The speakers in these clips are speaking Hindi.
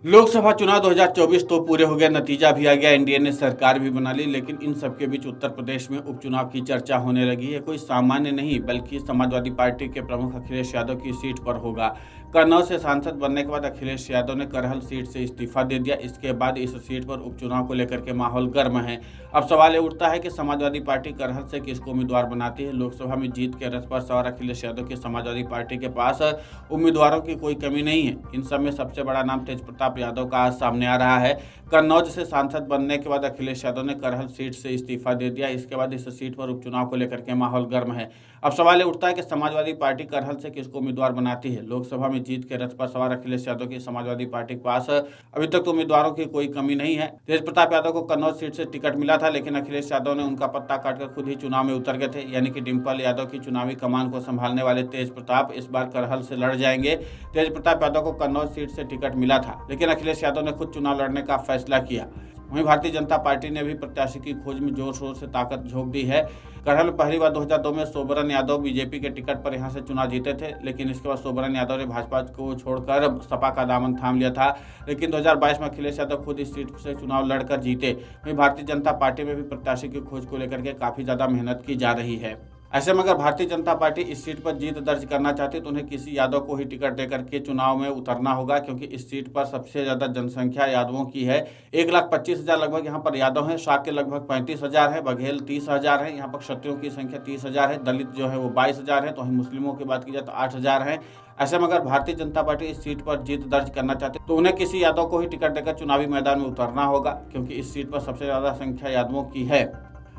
लोकसभा चुनाव 2024 तो पूरे हो गए, नतीजा भी आ गया, एनडीए ने सरकार भी बना ली। लेकिन इन सबके बीच उत्तर प्रदेश में उपचुनाव की चर्चा होने लगी है। कोई सामान्य नहीं बल्कि समाजवादी पार्टी के प्रमुख अखिलेश यादव की सीट पर होगा। कन्नौज से सांसद बनने के बाद अखिलेश यादव ने करहल सीट से इस्तीफा दे दिया। इसके बाद इस सीट पर उपचुनाव को लेकर के माहौल गर्म है। अब सवाल ये उठता है कि समाजवादी पार्टी करहल से किसको उम्मीदवार बनाती है। लोकसभा में जीत के रथ पर सवार अखिलेश यादव की समाजवादी पार्टी के पास उम्मीदवारों की कोई कमी नहीं है। इन सब में सबसे बड़ा नाम तेज प्रताप यादव का आज सामने आ रहा है। कन्नौज से सांसद बनने के बाद अखिलेश यादव ने करहल सीट से इस्तीफा दे दिया। इसके बाद इस सीट पर उपचुनाव को लेकर के माहौल गर्म है। अब सवाल ये उठता है कि समाजवादी पार्टी करहल से किसको उम्मीदवार बनाती है। लोकसभा में जीत के रथ पर सवार अखिलेश यादव की समाजवादी पार्टी के पास अभी तक तो उम्मीदवारों की कोई कमी नहीं है। तेज प्रताप यादव को कन्नौज सीट से टिकट मिला था, लेकिन अखिलेश यादव ने उनका पत्ता काटकर खुद ही चुनाव में उतर गए थे। यानी कि डिम्पल यादव की चुनावी कमान को संभालने वाले तेज प्रताप इस बार करहल से लड़ जाएंगे। तेज प्रताप यादव को कन्नौज सीट से टिकट मिला था, लेकिन अखिलेश यादव ने खुद चुनाव लड़ने का फैसला किया। वहीं भारतीय जनता पार्टी ने भी प्रत्याशी की खोज में जोर शोर से ताकत झोंक दी है। करहल में पहली बार 2002 में सोबरन यादव बीजेपी के टिकट पर यहां से चुनाव जीते थे, लेकिन इसके बाद सोबरन यादव ने भाजपा को छोड़कर सपा का दामन थाम लिया था। लेकिन 2022 में अखिलेश यादव खुद इस सीट से चुनाव लड़कर जीते। वहीं भारतीय जनता पार्टी में भी प्रत्याशी की खोज को लेकर के काफी ज्यादा मेहनत की जा रही है। ऐसे में अगर भारतीय जनता पार्टी इस सीट पर जीत दर्ज करना चाहती है तो उन्हें किसी यादव को ही टिकट देकर के चुनाव में उतरना होगा, क्योंकि इस सीट पर सबसे ज्यादा जनसंख्या यादवों की है। 1,25,000 लगभग यहाँ पर यादव हैं। शाक के लगभग 35,000 है, बघेल 30,000 है, यहाँ पर क्षत्रियों की संख्या 30,000 है, दलित जो है वो 22,000 है, तो वहीं मुस्लिमों की बात की जाए तो 8,000 है। ऐसे में अगर भारतीय जनता पार्टी इस सीट पर जीत दर्ज करना चाहती है तो उन्हें किसी यादव को ही टिकट देकर चुनावी मैदान में उतरना होगा, क्योंकि इस सीट पर सबसे ज्यादा संख्या यादवों की है।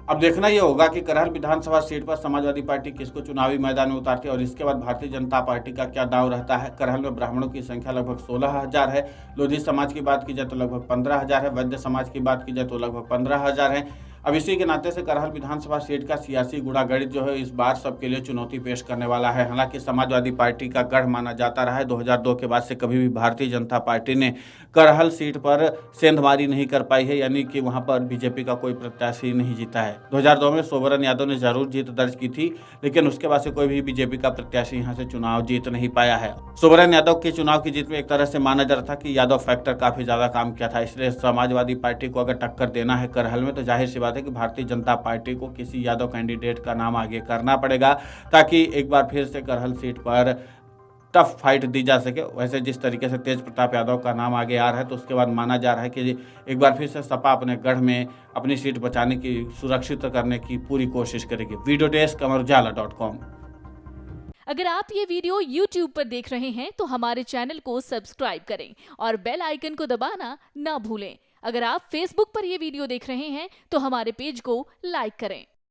अब देखना यह होगा कि करहल विधानसभा सीट पर समाजवादी पार्टी किसको चुनावी मैदान में उतारती है और इसके बाद भारतीय जनता पार्टी का क्या दांव रहता है। करहल में ब्राह्मणों की संख्या लगभग 16,000 है। लोधी समाज की बात की जाए तो लगभग 15,000 है। वैद्य समाज की बात की जाए तो लगभग 15,000 है। अब इसी के नाते से करहल विधानसभा सीट का सियासी गुड़ागणित जो है इस बार सबके लिए चुनौती पेश करने वाला है। हालांकि समाजवादी पार्टी का गढ़ माना जाता रहा है। 2002 के बाद से कभी भी भारतीय जनता पार्टी ने करहल सीट पर सेंधमारी नहीं कर पाई है, यानी कि वहां पर बीजेपी का कोई प्रत्याशी नहीं जीता है। 2002 में सोबरन यादव ने जरूर जीत दर्ज की थी, लेकिन उसके बाद से कोई भी बीजेपी का प्रत्याशी यहां से चुनाव जीत नहीं पाया है। सोबरन यादव की चुनाव की जीत में एक तरह से माना जा रहा था कि यादव फैक्टर काफी ज्यादा काम किया था, इसलिए समाजवादी पार्टी को अगर टक्कर देना है करहल में तो जाहिर सी बात है कि भारतीय जनता पार्टी को किसी यादव कैंडिडेट का नाम आगे करना पड़ेगा, ताकि एक बार फिर से करहल सीट पर टफ फाइट दी जा सके। वैसे जिस तरीके से तेज प्रताप यादव का नाम आगे आ रहा है तो उसके बाद माना जा रहा है कि एक बार फिर से सपा अपने गढ़ में अपनी सीट बचाने की, सुरक्षित करने की पूरी कोशिश करेगी। Video desk amarujala.com। अगर आप ये वीडियो YouTube पर देख रहे हैं तो हमारे चैनल को सब्सक्राइब करें और बेल आइकन को दबाना ना भूलें। अगर आप Facebook पर ये वीडियो देख रहे हैं तो हमारे पेज को लाइक करें।